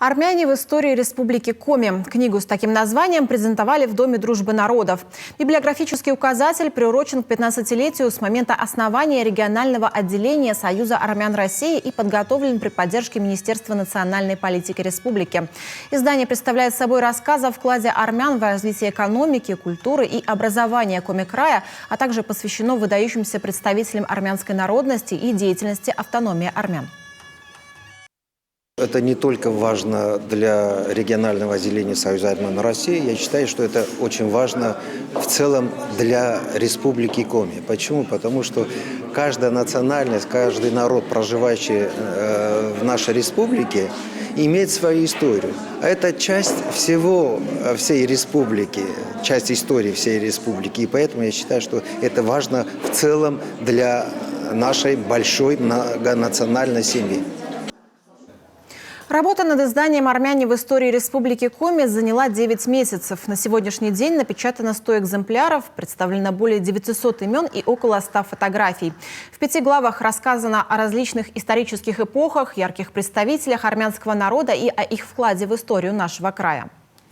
Армяне в истории Республики Коми. Книгу с таким названием презентовали в Доме дружбы народов. Библиографический указатель приурочен к 15-летию с момента основания регионального отделения Союза армян России и подготовлен при поддержке Министерства национальной политики республики. Издание представляет собой рассказ о вкладе армян в развитие экономики, культуры и образования Коми-края, а также посвящено выдающимся представителям армянской народности и деятельности автономии армян. Это не только важно для регионального отделения Союза армян России, я считаю, что это очень важно в целом для Республики Коми. Почему? Потому что каждая национальность, каждый народ, проживающий в нашей республике, имеет свою историю. А это часть всей республики, часть истории всей республики. И поэтому я считаю, что это важно в целом для нашей большой многонациональной семьи. Работа над изданием «Армяне в истории Республики Коми» заняла 9 месяцев. На сегодняшний день напечатано 100 экземпляров, представлено более 900 имен и около 100 фотографий. В 5 главах рассказано о различных исторических эпохах, ярких представителях армянского народа и о их вкладе в историю нашего края.